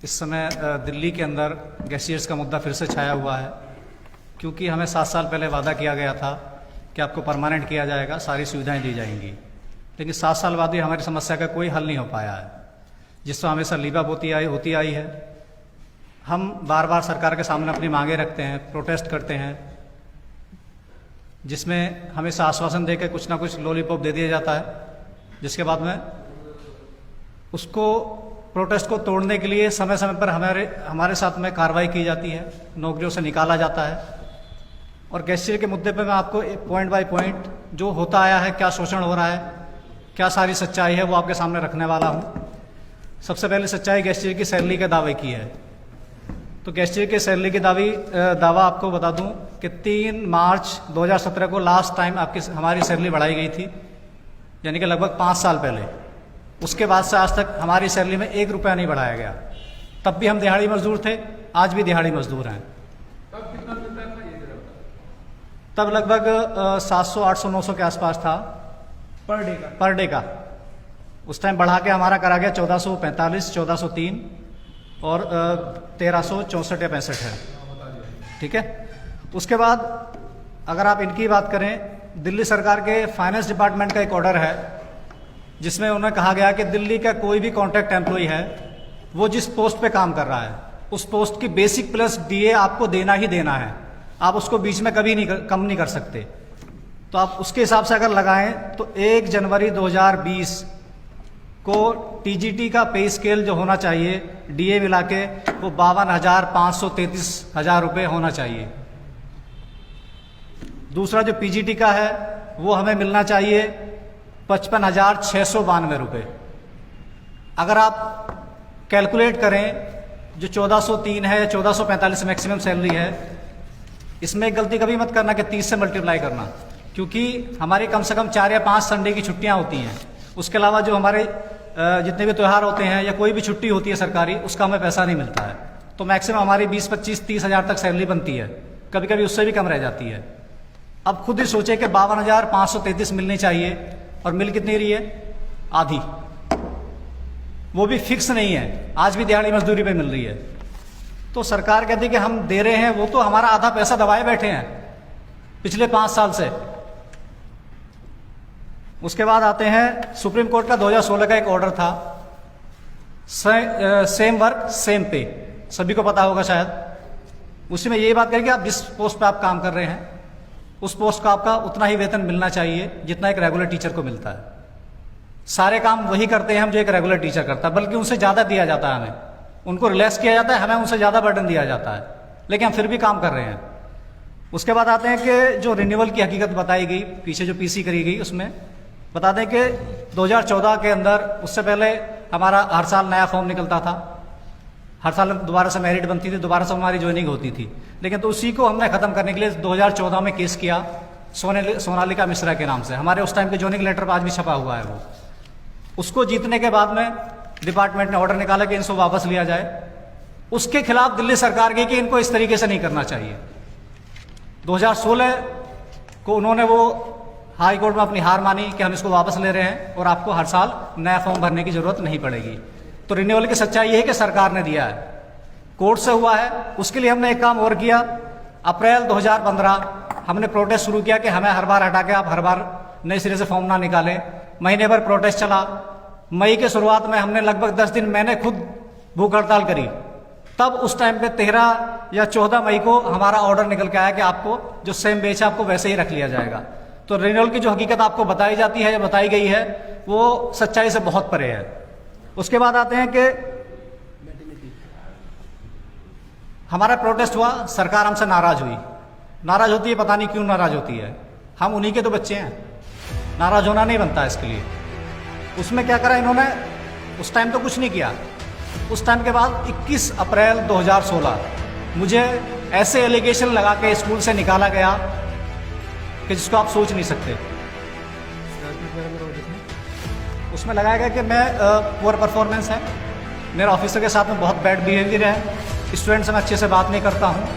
इस समय दिल्ली के अंदर गैसियर्स का मुद्दा फिर से छाया हुआ है, क्योंकि हमें 7 साल पहले वादा किया गया था कि आपको परमानेंट किया जाएगा, सारी सुविधाएं दी जाएंगी, लेकिन 7 साल बाद भी हमारी समस्या का कोई हल नहीं हो पाया है, जिससे हमेशा लीबा होती आई है। हम बार बार सरकार के सामने अपनी मांगें रखते हैं, प्रोटेस्ट करते हैं, जिसमें हमेशा आश्वासन देकर कुछ ना कुछ लॉलीपॉप दे दिया जाता है, जिसके बाद में उसको प्रोटेस्ट को तोड़ने के लिए समय समय पर हमारे साथ में कार्रवाई की जाती है, नौकरियों से निकाला जाता है। और गैसीय के मुद्दे पर मैं आपको पॉइंट बाय पॉइंट जो होता आया है, क्या शोषण हो रहा है, क्या सारी सच्चाई है, वो आपके सामने रखने वाला हूँ। सबसे पहले सच्चाई गैसीय की सैलरी के दावे की है। तो गैसीय के सैलरी की दावा आपको बता दूं कि 3 मार्च 2017 को लास्ट टाइम हमारी सैलरी बढ़ाई गई थी, यानी कि लगभग 5 साल पहले। उसके बाद से आज तक हमारी सैलरी में 1 रुपया नहीं बढ़ाया गया। तब भी हम दिहाड़ी मजदूर थे, आज भी दिहाड़ी मजदूर हैं। तब कितना मिलता था ये? तब लगभग 700, 800, 900 के आसपास था पर डे का। उस टाइम बढ़ा के हमारा करा गया 1445, 1403 और 1364 या 65 है, ठीक है। उसके बाद अगर आप इनकी बात करें, दिल्ली सरकार के फाइनेंस डिपार्टमेंट का एक ऑर्डर है, जिसमें उन्हें कहा गया कि दिल्ली का कोई भी कॉन्ट्रैक्ट एम्प्लॉय है, वो जिस पोस्ट पे काम कर रहा है, उस पोस्ट की बेसिक प्लस डीए आपको देना ही देना है। आप उसको बीच में कभी कम नहीं कर सकते। तो आप उसके हिसाब से अगर लगाएं तो 1 जनवरी 2020 को टीजीटी का पे स्केल जो होना चाहिए डीए मिला के, वो 52,533 रुपये होना चाहिए। दूसरा जो पीजीटी का है, वो हमें मिलना चाहिए 55,692 रुपये। अगर आप कैलकुलेट करें, जो 1403 है या 1445 मैक्सिमम सैलरी है, इसमें एक गलती कभी मत करना कि 30 से मल्टीप्लाई करना, क्योंकि हमारी कम से कम 4 या 5 संडे की छुट्टियां होती हैं। उसके अलावा जो हमारे जितने भी त्यौहार होते हैं या कोई भी छुट्टी होती है सरकारी, उसका हमें पैसा नहीं मिलता है। तो मैक्सिमम हमारी 20, 25, 30 हज़ार तक सैलरी बनती है, कभी कभी उससे भी कम रह जाती है। अब खुद ही सोचे कि 52,533 मिलनी चाहिए, और मिल कितनी रही है? आधी। वो भी फिक्स नहीं है, आज भी दिहाड़ी मजदूरी पे मिल रही है। तो सरकार कहती है कि हम दे रहे हैं, वो तो हमारा आधा पैसा दबाए बैठे हैं पिछले 5 साल से। उसके बाद आते हैं, सुप्रीम कोर्ट का 2016 का एक ऑर्डर था, सेम वर्क सेम पे, सभी को पता होगा शायद। उसी में यही बात करें कि आप जिस पोस्ट पे आप काम कर रहे हैं, उस पोस्ट का आपका उतना ही वेतन मिलना चाहिए जितना एक रेगुलर टीचर को मिलता है। सारे काम वही करते हैं हम जो एक रेगुलर टीचर करता है, बल्कि उनसे ज़्यादा दिया जाता है हमें। उनको रिलैक्स किया जाता है, हमें उनसे ज़्यादा बर्डन दिया जाता है, लेकिन हम फिर भी काम कर रहे हैं। उसके बाद आते हैं कि जो रिन्यूअल की हकीकत बताई गई, पीछे जो पीसी करी गई, उसमें बता दें कि 2014 के अंदर, उससे पहले हमारा हर साल नया फॉर्म निकलता था, हर साल दोबारा से मेरिट बनती थी, दोबारा से हमारी ज्वाइनिंग होती थी। लेकिन तो उसी को हमने ख़त्म करने के लिए 2014 में केस किया सोनालिका मिश्रा के नाम से। हमारे उस टाइम के ज्वाइनिंग लेटर पर आज भी छपा हुआ है वो। उसको जीतने के बाद में डिपार्टमेंट ने ऑर्डर निकाला कि इनको वापस लिया जाए। उसके खिलाफ दिल्ली सरकार की कि इनको इस तरीके से नहीं करना चाहिए। 2016 को उन्होंने वो हाई कोर्ट में अपनी हार मानी कि हम इसको वापस ले रहे हैं और आपको हर साल नया फॉर्म भरने की जरूरत नहीं पड़ेगी। तो रिन्यूअल की सच्चाई ये है कि सरकार ने दिया है, कोर्ट से हुआ है। उसके लिए हमने एक काम और किया, अप्रैल 2015 हमने प्रोटेस्ट शुरू किया कि हमें हर बार हटा के आप हर बार नए सिरे से फॉर्म ना निकालें। महीने भर प्रोटेस्ट चला। मई के शुरुआत में हमने लगभग 10 दिन मैंने खुद भूख हड़ताल करी। तब उस टाइम पे 13 या 14 मई को हमारा ऑर्डर निकल के आया कि आपको जो सेम बेच है आपको वैसे ही रख लिया जाएगा। तो रिन्यूअल की जो हकीकत आपको बताई जाती है या बताई गई है, वो सच्चाई से बहुत परे है। उसके बाद आते हैं कि हमारा प्रोटेस्ट हुआ, सरकार हमसे नाराज हुई। नाराज होती है, पता नहीं क्यों नाराज होती है, हम उन्हीं के तो बच्चे हैं, नाराज होना नहीं बनता इसके लिए। उसमें क्या करा इन्होंने, उस टाइम तो कुछ नहीं किया। उस टाइम के बाद 21 अप्रैल 2016 मुझे ऐसे एलिगेशन लगा के स्कूल से निकाला गया कि जिसको आप सोच नहीं सकते। उसमें लगाया गया कि मैं पुअर परफॉर्मेंस है, मेरा ऑफिसर के साथ में बहुत बैड बिहेवियर है, स्टूडेंट से मैं अच्छे से बात नहीं करता हूँ।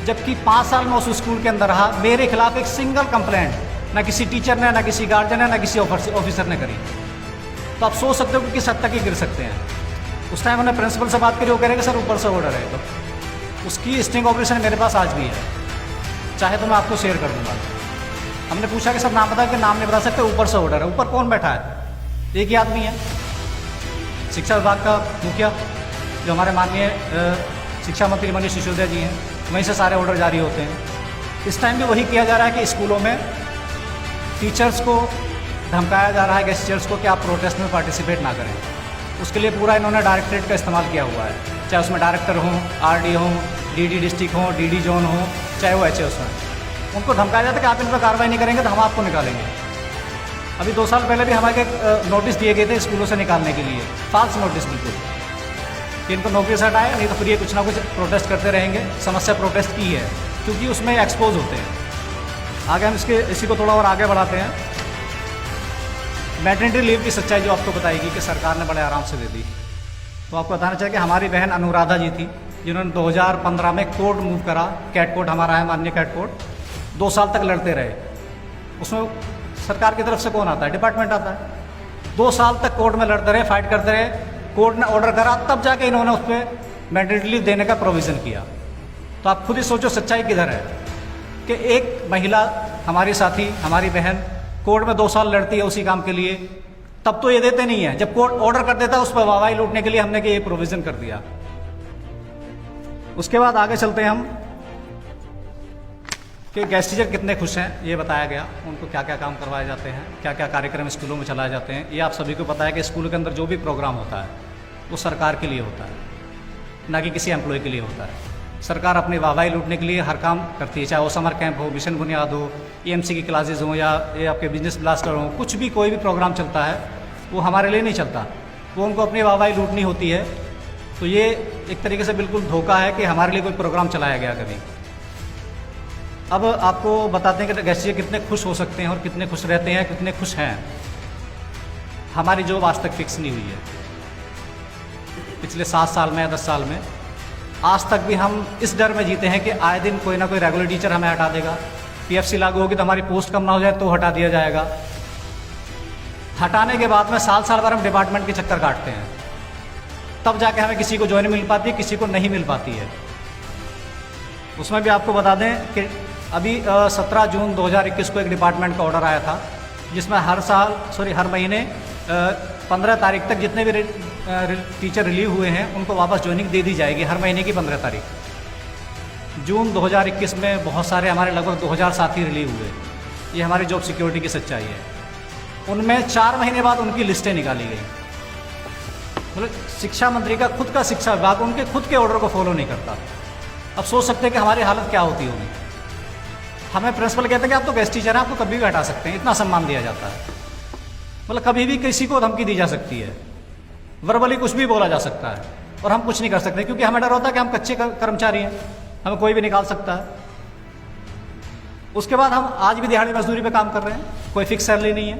जबकि 5 साल में उस स्कूल के अंदर रहा, मेरे खिलाफ एक सिंगल कंप्लेंट ना किसी टीचर ने, ना किसी गार्जियन ने, ना किसी ऑफिसर ने करी। तो आप सोच सकते हो कि किस हद तक ही गिर सकते हैं। उस टाइम उन्होंने प्रिंसिपल से बात करी, वो कह रहे कि सर ऊपर से ऑर्डर है। तो उसकी स्टिंग ऑपरेशन मेरे पास आज भी है, चाहे तो मैं आपको शेयर कर दूंगा। हमने पूछा कि सर नाम बता, कि नाम नहीं बता सकते, ऊपर से ऑर्डर है। ऊपर कौन बैठा है? एक ही आदमी है, शिक्षा विभाग का मुखिया, जो हमारे माननीय शिक्षा मंत्री मनीष सिसोदिया जी हैं, वहीं से सारे ऑर्डर जारी होते हैं। इस टाइम भी वही किया जा रहा है कि स्कूलों में टीचर्स को धमकाया जा रहा है, गेस्ट टीचर्स को, कि आप प्रोटेस्ट में पार्टिसिपेट ना करें। उसके लिए पूरा इन्होंने डायरेक्टरेट का इस्तेमाल किया हुआ है, चाहे उसमें डायरेक्टर हों, आरडी हों, डीडी डिस्ट्रिक्ट हों, डीडी जोन हो, चाहे वो एचएस हों। उनको धमकाया जाता है कि आप इन पर कार्रवाई नहीं करेंगे तो हम आपको निकालेंगे। अभी 2 साल पहले भी हमारे नोटिस दिए गए थे स्कूलों से निकालने के लिए, फाल्स नोटिस बिल्कुल, कि इनको नौकरी से हटाए, नहीं तो फिर ये कुछ ना कुछ प्रोटेस्ट करते रहेंगे। समस्या प्रोटेस्ट की है, क्योंकि उसमें एक्सपोज होते हैं। आगे हम इसी को थोड़ा और आगे बढ़ाते हैं। मैटरनिटी लीव की सच्चाई जो आपको बताएगी कि सरकार ने बड़े आराम से दे दी। तो आपको बताना चाहिए कि हमारी बहन अनुराधा जी थी, जिन्होंने 2015 में कोर्ट मूव करा, कैट कोर्ट हमारा है, माननीय कैट कोर्ट, 2 साल तक लड़ते रहे। उसमें सरकार की तरफ से कौन आता है? डिपार्टमेंट आता है। 2 साल तक कोर्ट में लड़ते रहे, फाइट करते रहे, कोर्ट ने ऑर्डर करा, तब जाके इन्होंने उस पर मैटरनिटी लीव देने का प्रोविज़न किया। तो आप खुद ही सोचो सच्चाई किधर है, कि एक महिला हमारी साथी, हमारी बहन कोर्ट में 2 साल लड़ती है उसी काम के लिए, तब तो ये देते नहीं है। जब कोर्ट ऑर्डर कर देता है उस पर वाहवाही लूटने के लिए हमने कि ये प्रोविज़न कर दिया। उसके बाद आगे चलते हैं हम, कि गेस्ट टीचर कितने खुश हैं ये बताया गया, उनको क्या क्या काम करवाए जाते हैं, क्या क्या कार्यक्रम स्कूलों में चलाए जाते हैं। ये आप सभी को पता है कि स्कूल के अंदर जो भी प्रोग्राम होता है वो सरकार के लिए होता है, ना कि किसी एम्प्लॉय के लिए होता है। सरकार अपनी वाहवाही लूटने के लिए हर काम करती है, चाहे वो समर कैंप हो, मिशन बुनियाद हो, EMC की क्लासेज हों, या ये आपके बिजनेस ब्लास्टर हों, कुछ भी कोई भी प्रोग्राम चलता है वो हमारे लिए नहीं चलता, वो उनको अपनी वाहवाही लूटनी होती है। तो ये एक तरीके से बिल्कुल धोखा है कि हमारे लिए कोई प्रोग्राम चलाया गया कभी। अब आपको बताते हैं कि गेस्ट टीचर कितने खुश हो सकते हैं और कितने खुश रहते हैं, कितने खुश हैं। हमारी जॉब आज तक फिक्स नहीं हुई है, पिछले 7 साल में या 10 साल में आज तक भी हम इस डर में जीते हैं कि आए दिन कोई ना कोई रेगुलर टीचर हमें हटा देगा। PFC लागू होगी तो हमारी पोस्ट कम ना हो जाए तो हटा दिया जाएगा। हटाने के बाद में साल भर हम डिपार्टमेंट के चक्कर काटते हैं, तब जाके हमें किसी को ज्वाइनिंग मिल पाती है, किसी को नहीं मिल पाती है। उसमें भी आपको बता दें कि अभी 17 जून 2021 को एक डिपार्टमेंट का ऑर्डर आया था, जिसमें हर महीने 15 तारीख तक जितने भी टीचर रिलीव हुए हैं उनको वापस ज्वाइनिंग दे दी जाएगी, हर महीने की 15 तारीख। जून 2021 में बहुत सारे हमारे लगभग 2000 साथी रिलीव हुए। ये हमारी जॉब सिक्योरिटी की सच्चाई है। उनमें 4 महीने बाद उनकी लिस्टें निकाली गई। मतलब शिक्षा मंत्री का खुद का शिक्षा विभाग उनके खुद के ऑर्डर को फॉलो नहीं करता। अब सोच सकते हैं कि हमारी हालत क्या होती होगी। हमें प्रिंसिपल कहते हैं कि आप तो गेस्ट टीचर हैं, आपको कभी भी हटा सकते हैं, इतना सम्मान दिया जाता है। मतलब कभी भी किसी को धमकी दी जा सकती है, वर्बली कुछ भी बोला जा सकता है, और हम कुछ नहीं कर सकते, क्योंकि हमें डर होता है कि हम कच्चे कर्मचारी हैं, हमें कोई भी निकाल सकता है। उसके बाद हम आज भी दिहाड़ी मजदूरी पे काम कर रहे हैं, कोई फिक्स सैलरी नहीं है,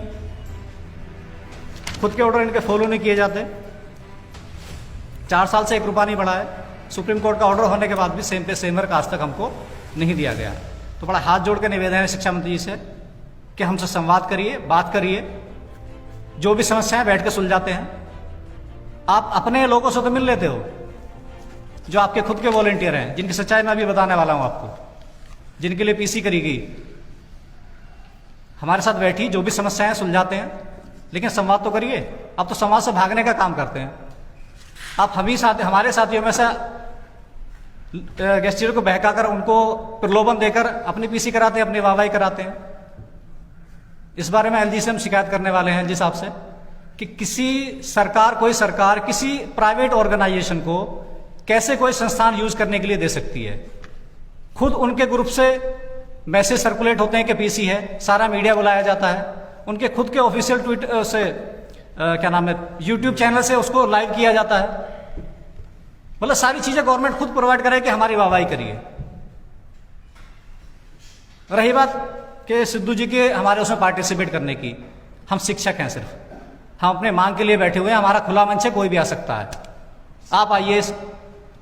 खुद के ऑर्डर इनके फॉलो नहीं किए जाते। 4 साल से 1 रुपया नहीं बढ़ा है। सुप्रीम कोर्ट का ऑर्डर होने के बाद भी सेम पे सेम वर्क आज तक हमको नहीं दिया गया। तो बड़ा हाथ जोड़ के निवेदन है शिक्षा मंत्री जी से कि हमसे संवाद करिए, बात करिए, जो भी समस्याएं बैठ के सुलझाते हैं। आप अपने लोगों से तो मिल लेते हो, जो आपके खुद के वॉलंटियर हैं, जिनकी सच्चाई मैं अभी बताने वाला हूं आपको, जिनके लिए पीसी करी गई, हमारे साथ बैठी, जो भी समस्याएं सुलझाते हैं, लेकिन संवाद तो करिए। आप तो समाज से भागने का काम करते हैं। आप हमारे साथियों में से गेस्ट टीचर को बहकाकर, उनको प्रलोभन देकर अपनी पीसी कराते हैं, अपनी वाहवाही कराते हैं। इस बारे में LG से हम शिकायत करने वाले हैं, LG साहब से, कि कोई सरकार किसी प्राइवेट ऑर्गेनाइजेशन को कैसे कोई संस्थान यूज करने के लिए दे सकती है। खुद उनके ग्रुप से मैसेज सर्कुलेट होते हैं कि पीसी है, सारा मीडिया बुलाया जाता है, उनके खुद के ऑफिशियल ट्वीट से YouTube चैनल से उसको लाइव किया जाता है। मतलब सारी चीजें गवर्नमेंट खुद प्रोवाइड करे कि हमारी वाहवाही करिए। रही बात कि सिद्धू जी के हमारे उसमें पार्टिसिपेट करने की, हम शिक्षक हैं, सिर्फ हम अपने मांग के लिए बैठे हुए हैं, हमारा खुला मंच है, कोई भी आ सकता है, आप आइए।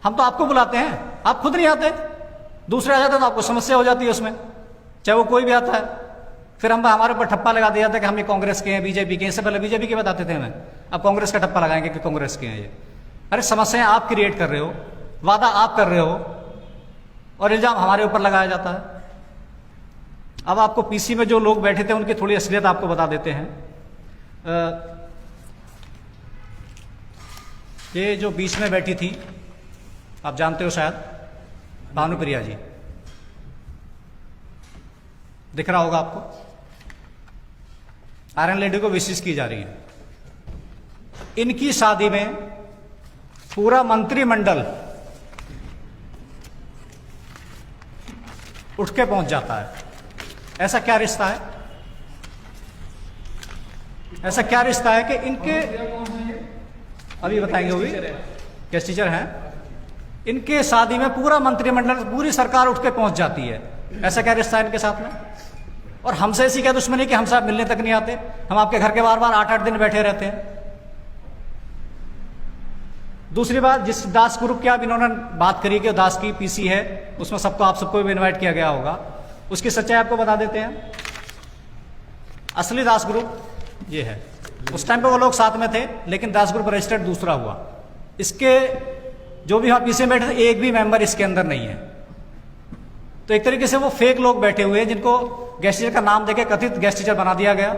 हम तो आपको बुलाते हैं, आप खुद नहीं आते, दूसरे आ जाते तो आपको समस्या हो जाती है उसमें, चाहे वो कोई भी आता है। फिर हम हमारे ऊपर ठप्पा लगा दिया जाता है कि हम ये कांग्रेस के हैं, बीजेपी के हैं। इससे पहले बीजेपी के बताते थे हमें, अब कांग्रेस का ठप्पा लगाएंगे कि कांग्रेस के हैं ये। अरे समस्याएं आप क्रिएट कर रहे हो, वादा आप कर रहे हो और इल्जाम हमारे ऊपर लगाया जाता है। अब आपको पीसी में जो लोग बैठे थे उनकी थोड़ी असलियत आपको बता देते हैं। ये जो बीच में बैठी थी, आप जानते हो शायद, भानुप्रिया जी, दिख रहा होगा आपको। आयरन लेडी को विशेष की जा रही है। इनकी शादी में पूरा मंत्रिमंडल उठ के पहुंच जाता है। ऐसा क्या रिश्ता है? ऐसा क्या रिश्ता है कि इनके, अभी बताएंगे, वो भी गेस्ट टीचर हैं, इनके शादी में पूरा मंत्रिमंडल, पूरी सरकार उठ के पहुंच जाती है। ऐसा क्या रिश्ता है इनके साथ में? और हमसे ऐसी क्या दुश्मनी कि हमसे आप मिलने तक नहीं आते? हम आपके घर के बार बार 8-8 दिन बैठे रहते हैं। दूसरी बात, जिस दास ग्रुप की आप इन्होंने बात करी कि दास की पीसी है, उसमें सबको, आप सबको भी इनवाइट किया गया होगा, उसकी सच्चाई आपको बता देते हैं। असली दास ग्रुप ये है। उस टाइम पे वो लोग साथ में थे, लेकिन दास ग्रुप रजिस्टर्ड दूसरा हुआ। इसके जो भी वहां पीछे बैठे थे, एक भी मेंबर इसके अंदर नहीं है। तो एक तरीके से वो फेक लोग बैठे हुए हैं जिनको गेस्ट टीचर का नाम देके कथित गेस्ट टीचर बना दिया गया।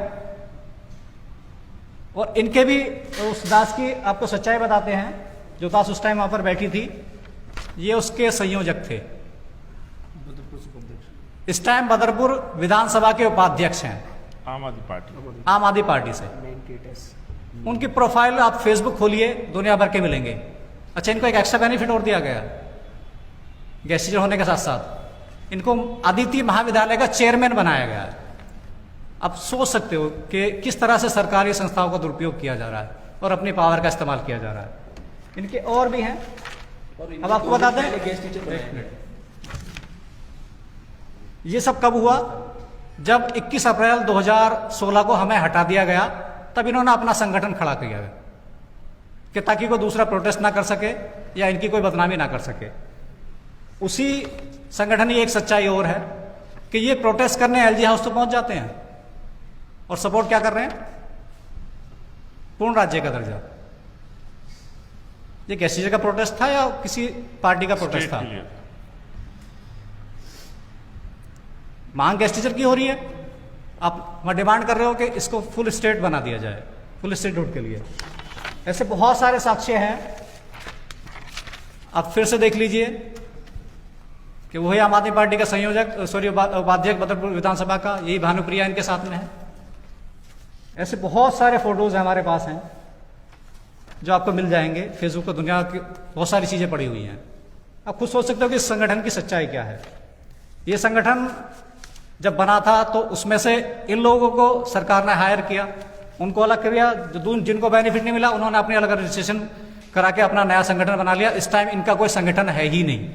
और इनके भी, उस दास की आपको सच्चाई बताते हैं। जो दास उस टाइम वहां पर बैठी थी, ये उसके संयोजक थे। इस टाइम बदरपुर विधानसभा के उपाध्यक्ष हैं, आम आदमी पार्टी से। उनकी प्रोफाइल आप फेसबुक खोलिए, दुनिया भर के मिलेंगे। अच्छा, इनको एक एक्स्ट्रा बेनिफिट और दिया गया गेस्ट टीचर होने के साथ साथ, इनको अदिति महाविद्यालय का चेयरमैन बनाया गया है। आप सोच सकते हो कि किस तरह से सरकारी संस्थाओं का दुरुपयोग किया जा रहा है और अपनी पावर का इस्तेमाल किया जा रहा है। इनके और भी हैं, अब आपको बताते हैं। गेस्ट टीचर, ये सब कब हुआ? जब 21 अप्रैल 2016 को हमें हटा दिया गया, तब इन्होंने अपना संगठन खड़ा किया कि ताकि कोई दूसरा प्रोटेस्ट ना कर सके या इनकी कोई बदनामी ना कर सके। उसी संगठन की एक सच्चाई और है कि ये प्रोटेस्ट करने एलजी हाउस तो पहुंच जाते हैं और सपोर्ट क्या कर रहे हैं? पूर्ण राज्य का दर्जा। ये गेस्ट टीचर का प्रोटेस्ट था या किसी पार्टी का प्रोटेस्ट था? मांग गेस्ट टीचर की हो रही है, आप वहां डिमांड कर रहे हो कि इसको फुल स्टेट बना दिया जाए, फुल स्टेटहुड के लिए। ऐसे बहुत सारे साक्ष्य हैं, आप फिर से देख लीजिए कि वही आम आदमी पार्टी का संयोजक, उपाध्यक्ष बदरपुर विधानसभा का, यही भानुप्रिया इनके साथ में है। ऐसे बहुत सारे फोटोज हमारे पास हैं जो आपको मिल जाएंगे फेसबुक पर। दुनिया की बहुत सारी चीजें पड़ी हुई हैं। आप खुद सोच सकते हो कि इस संगठन की सच्चाई क्या है। ये संगठन जब बना था तो उसमें से इन लोगों को सरकार ने हायर किया, उनको अलग किया, जिनको बेनिफिट नहीं मिला उन्होंने अपने अलग रजिस्ट्रेशन करा के अपना नया संगठन बना लिया। इस टाइम इनका कोई संगठन है ही नहीं।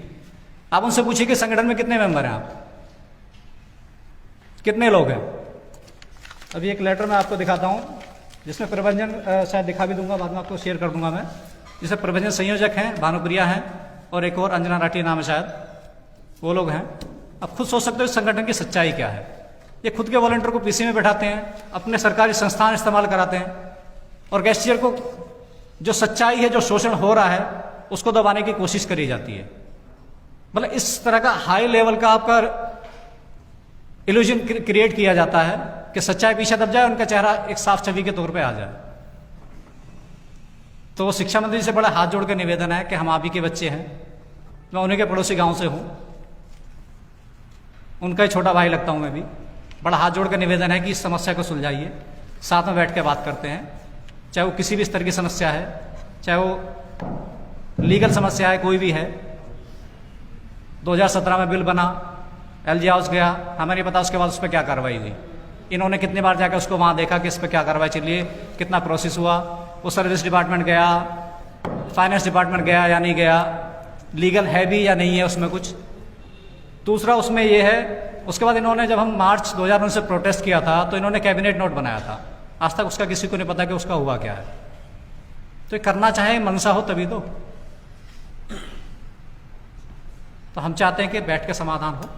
आप उनसे पूछिए कि संगठन में कितने मेंबर हैं, आप कितने लोग हैं। अभी एक लेटर मैं आपको दिखाता हूं जिसमें प्रबंधन, शायद दिखा भी दूंगा बाद में, आपको शेयर कर दूंगा मैं, जिसमें प्रबंधन संयोजक हैं भानुप्रिया हैं और एक और अंजना राठी नाम है शायद, वो लोग हैं। अब खुद सोच सकते हो इस संगठन की सच्चाई क्या है। ये खुद के वॉलंटियर को पीसी में बैठाते हैं, अपने सरकारी संस्थान इस्तेमाल कराते हैं और गेस्ट टीचर को जो सच्चाई है, जो शोषण हो रहा है, उसको दबाने की कोशिश करी जाती है। मतलब इस तरह का हाई लेवल का आपका इल्यूजन क्रिएट किया जाता है कि सच्चाई पीछे दब जाए, उनका चेहरा एक साफ छवि के तौर पे आ जाए। तो शिक्षा मंत्री से बड़ा हाथ जोड़ के निवेदन है कि हम आप ही के बच्चे हैं, मैं उन्हीं के पड़ोसी गांव से हूं, उनका ही छोटा भाई लगता हूं मैं भी। बड़ा हाथ जोड़ के निवेदन है कि इस समस्या को सुलझाइए, साथ में बैठ के बात करते हैं। चाहे वो किसी भी स्तर की समस्या है, चाहे वो लीगल समस्या है, कोई भी है। 2017 में बिल बना, एलजी हाउस गया, हमें नहीं पता उसके बाद उस पर क्या कार्रवाई हुई। इन्होंने कितनी बार जाकर उसको वहां देखा कि इस पर क्या कार्रवाई चल रही है, कितना प्रोसेस हुआ। वो सर्विस डिपार्टमेंट गया, फाइनेंस डिपार्टमेंट गया या नहीं गया, लीगल है भी या नहीं है उसमें कुछ। दूसरा उसमें ये है, उसके बाद इन्होंने, जब हम मार्च 2019 से प्रोटेस्ट किया था तो इन्होंने कैबिनेट नोट बनाया था, आज तक उसका किसी को नहीं पता कि उसका हुआ क्या है। तो ये करना चाहे मनसा हो तभी तो हम चाहते हैं कि बैठ के समाधान हो।